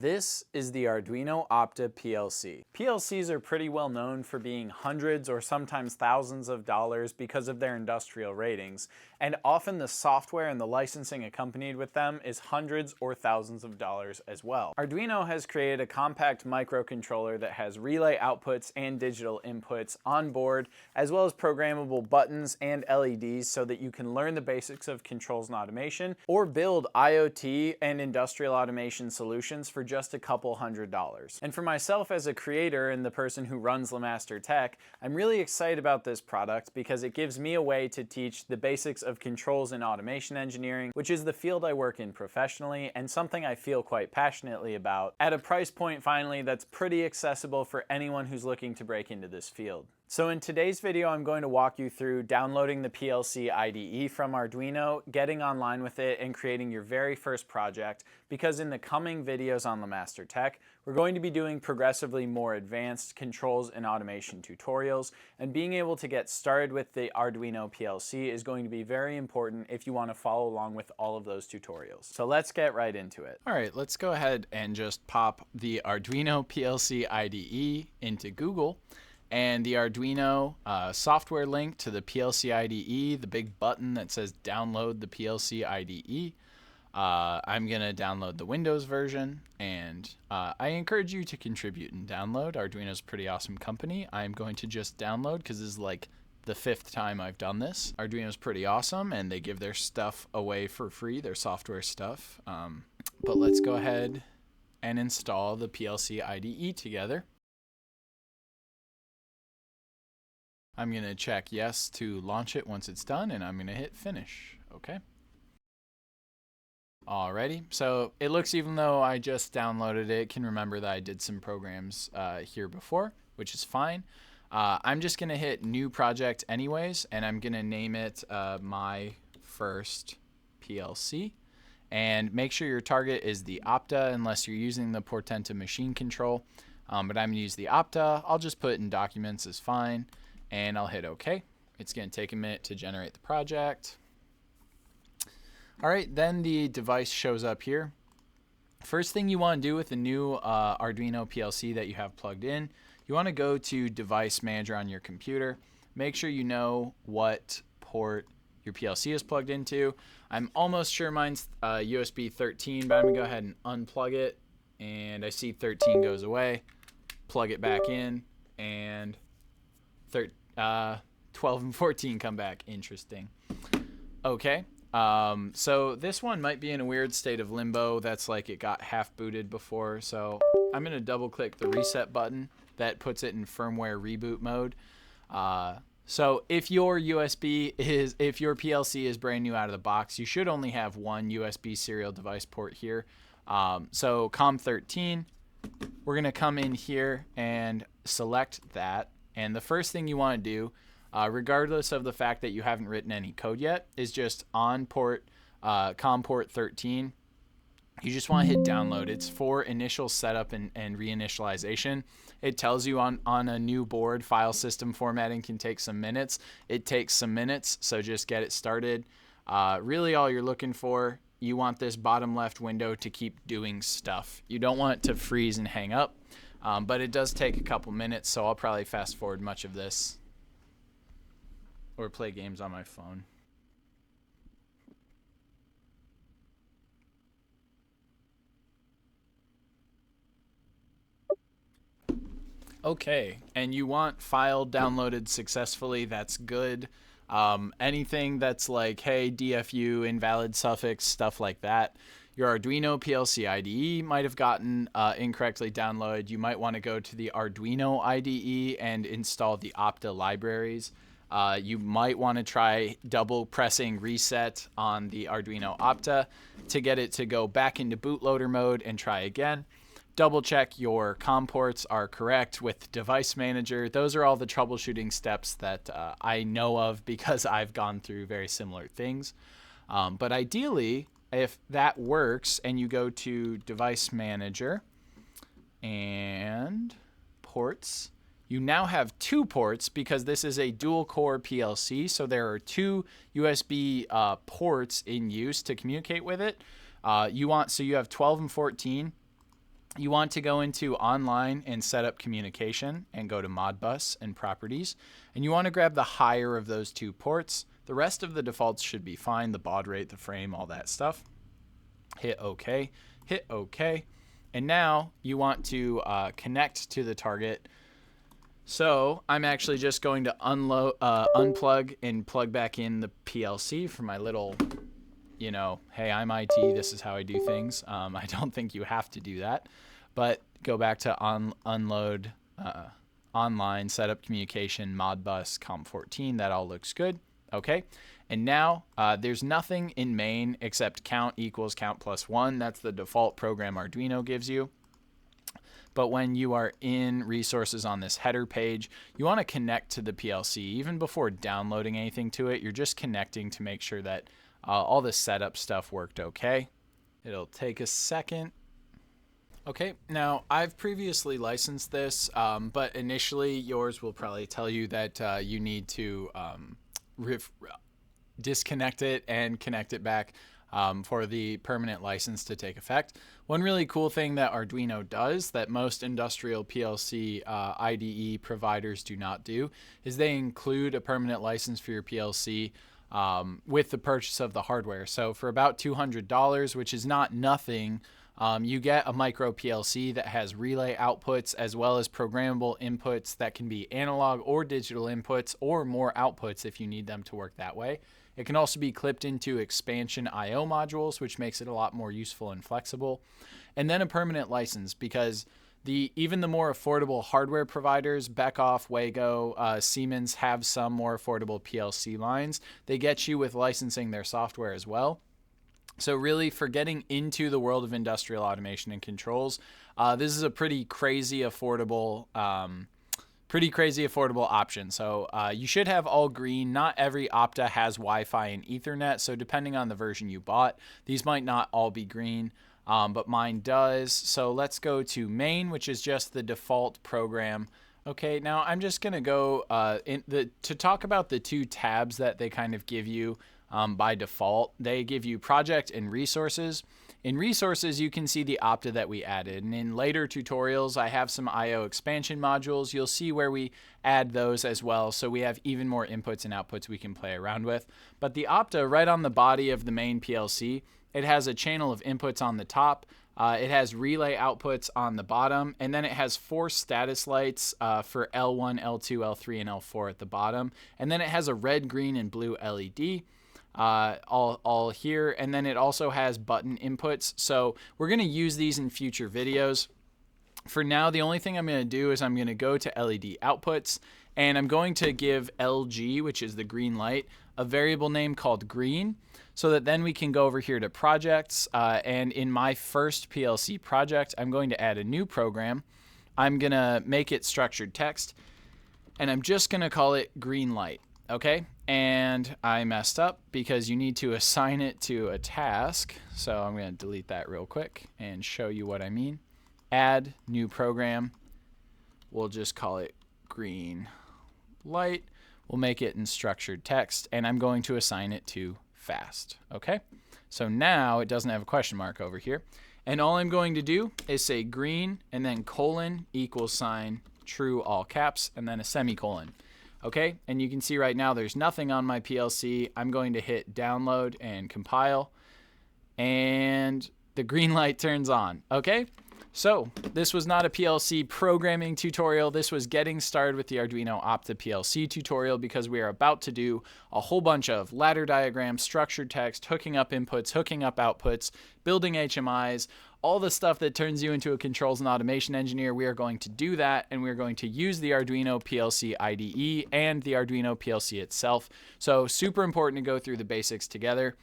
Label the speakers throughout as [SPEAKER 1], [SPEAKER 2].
[SPEAKER 1] This is the Arduino Opta PLC. PLCs are pretty well known for being hundreds or sometimes thousands of dollars because of their industrial ratings, and often the software and the licensing accompanied with them is hundreds or thousands of dollars as well. Arduino has created a compact microcontroller that has relay outputs and digital inputs on board, as well as programmable buttons and LEDs so that you can learn the basics of controls and automation, or build IoT and industrial automation solutions for just a couple $100s. And for myself as a creator and the person who runs LeMaster Tech, I'm really excited about this product because it gives me a way to teach the basics of controls and automation engineering, which is the field I work in professionally and something I feel quite passionately about, at a price point finally that's pretty accessible for anyone who's looking to break into this field. So in today's video, I'm going to walk you through downloading the PLC IDE from Arduino, getting online with it, and creating your very first project, because in the coming videos on LeMaster Tech, we're going to be doing progressively more advanced controls and automation tutorials, and being able to get started with the Arduino PLC is going to be very important if you want to follow along with all of those tutorials. So let's get right into it. All right, let's go ahead and just pop the Arduino PLC IDE into Google. And the Arduino software link to the PLC IDE, the big button that says download the PLC IDE. I'm going to download the Windows version, and I encourage you to contribute and download. Arduino's a pretty awesome company. I'm going to just download because this is like the 5th time I've done this. Arduino's pretty awesome, and they give their stuff away for free, their software stuff. But let's go ahead and install the PLC IDE together. I'm going to check yes to launch it once it's done, and I'm going to hit finish. Okay. Alrighty, so it looks, even though I just downloaded it, can remember that I did some programs here before, which is fine. I'm just going to hit new project anyways, and I'm going to name it my first PLC. And make sure your target is the Opta unless you're using the Portenta machine control. But I'm going to use the Opta. I'll just put it in documents is fine. And I'll hit OK. It's going to take a minute to generate the project. All right, then the device shows up here. First thing you want to do with the new Arduino PLC that you have plugged in, you want to go to Device Manager on your computer. Make sure you know what port your PLC is plugged into. I'm almost sure mine's USB 13, but I'm going to go ahead and unplug it. And I see 13 goes away. Plug it back in, and 12 and 14 come back. Interesting. Okay, so this one might be in a weird state of limbo. That's like it got half booted before. So I'm going to double click the reset button. That puts it in firmware reboot mode. So if your PLC is brand new out of the box, you should only have one USB serial device port here. So COM13, we're going to come in here and select that. And the first thing you want to do, regardless of the fact that you haven't written any code yet, is just on port COM port 13. You just want to hit download. It's for initial setup and reinitialization. It tells you on a new board, file system formatting can take some minutes. It takes some minutes, so just get it started. Really all you're looking for, you want this bottom left window to keep doing stuff. You don't want it to freeze and hang up. But it does take a couple minutes, so I'll probably fast forward much of this or play games on my phone. Okay, and you want file downloaded successfully. That's good. Anything that's like, hey, DFU, invalid suffix, stuff like that. Your Arduino PLC IDE might have gotten incorrectly downloaded. You might want to go to the Arduino IDE and install the Opta libraries. You might want to try double pressing reset on the Arduino Opta to get it to go back into bootloader mode and try again. Double check your COM ports are correct with Device Manager. Those are all the troubleshooting steps that I know of because I've gone through very similar things. But ideally, if that works and you go to Device Manager and ports, you now have 2 ports because this is a dual core PLC. So there are 2 USB ports in use to communicate with it. So you have 12 and 14. you want to go into online and set up communication and go to Modbus and properties. And you want to grab the higher of those two ports. The rest of the defaults should be fine, the baud rate, the frame, all that stuff. Hit OK, hit OK. And now you want to connect to the target. So I'm actually just going to unplug and plug back in the PLC for my little, you know, hey, I'm IT, this is how I do things. I don't think you have to do that, but go back to unload online, setup communication, Modbus, COM14, that all looks good. Okay, and now there's nothing in main except count equals count plus 1. That's the default program Arduino gives you. But when you are in resources on this header page, you want to connect to the PLC. Even before downloading anything to it, you're just connecting to make sure that all the setup stuff worked okay. It'll take a second. Okay, now I've previously licensed this, but initially yours will probably tell you that you need to disconnect it and connect it back for the permanent license to take effect. One really cool thing that Arduino does that most industrial PLC IDE providers do not do is they include a permanent license for your PLC with the purchase of the hardware. So for about $200, which is not nothing, you get a micro-PLC that has relay outputs as well as programmable inputs that can be analog or digital inputs or more outputs if you need them to work that way. It can also be clipped into expansion I/O modules, which makes it a lot more useful and flexible. And then a permanent license, because even the more affordable hardware providers, Beckhoff, Wago, Siemens, have some more affordable PLC lines. They get you with licensing their software as well. So really, for getting into the world of industrial automation and controls, this is a pretty crazy affordable option. So you should have all green. Not every Opta has Wi-Fi and Ethernet, so depending on the version you bought, these might not all be green, but mine does. So let's go to main, which is just the default program. Okay, now I'm just going to go to talk about the two tabs that they kind of give you by default. They give you project and resources. In resources, you can see the Opta that we added. And in later tutorials, I have some I/O expansion modules. You'll see where we add those as well. So we have even more inputs and outputs we can play around with. But the Opta, right on the body of the main PLC, it has a channel of inputs on the top. It has relay outputs on the bottom, and then it has 4 status lights for L1, L2, L3, and L4 at the bottom. And then it has a red, green, and blue LED. All here, and then it also has button inputs. So we're going to use these in future videos. For now, the only thing I'm going to do is I'm going to go to LED outputs, and I'm going to give LG, which is the green light, a variable name called green, so that then we can go over here to projects, and in my first PLC project, I'm going to add a new program. I'm going to make it structured text, and I'm just going to call it green light. Okay, and I messed up because you need to assign it to a task. So I'm going to delete that real quick and show you what I mean. Add new program. We'll just call it green light. We'll make it in structured text, and I'm going to assign it to fast. Okay, so now it doesn't have a question mark over here. And all I'm going to do is say green and then colon equals sign true all caps and then a semicolon. Okay, and you can see right now there's nothing on my PLC. I'm going to hit download and compile, and the green light turns on. Okay, so this was not a PLC programming tutorial. This was getting started with the Arduino Opta PLC tutorial, because we are about to do a whole bunch of ladder diagrams, structured text, hooking up inputs, hooking up outputs, building HMIs, all the stuff that turns you into a controls and automation engineer. We are going to do that, and we're going to use the Arduino PLC IDE and the Arduino PLC itself. So super important to go through the basics together.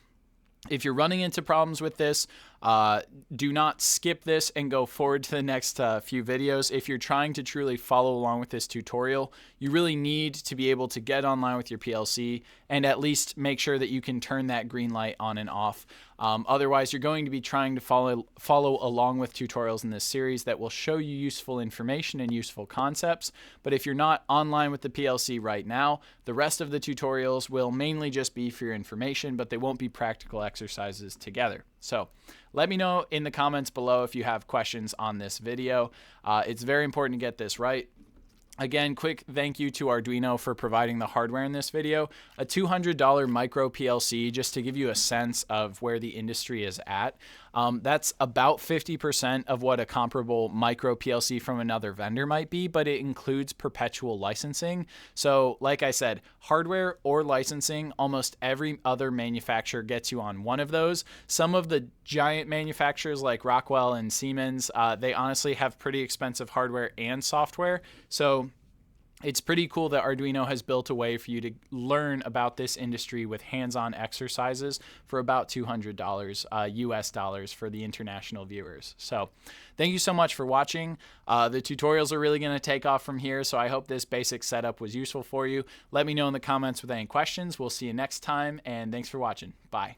[SPEAKER 1] If you're running into problems with this, do not skip this and go forward to the next few videos. If you're trying to truly follow along with this tutorial, you really need to be able to get online with your PLC and at least make sure that you can turn that green light on and off. Otherwise, you're going to be trying to follow along with tutorials in this series that will show you useful information and useful concepts. But if you're not online with the PLC right now, the rest of the tutorials will mainly just be for your information, but they won't be practical exercises together. So let me know in the comments below if you have questions on this video. It's very important to get this right. Again, quick thank you to Arduino for providing the hardware in this video. A $200 micro PLC, just to give you a sense of where the industry is at. That's about 50% of what a comparable micro PLC from another vendor might be, but it includes perpetual licensing. So like I said, hardware or licensing, almost every other manufacturer gets you on one of those. Some of the giant manufacturers like Rockwell and Siemens, they honestly have pretty expensive hardware and software. So it's pretty cool that Arduino has built a way for you to learn about this industry with hands-on exercises for about $200 US dollars for the international viewers. So thank you so much for watching. The tutorials are really going to take off from here, so I hope this basic setup was useful for you. Let me know in the comments with any questions. We'll see you next time, and thanks for watching. Bye.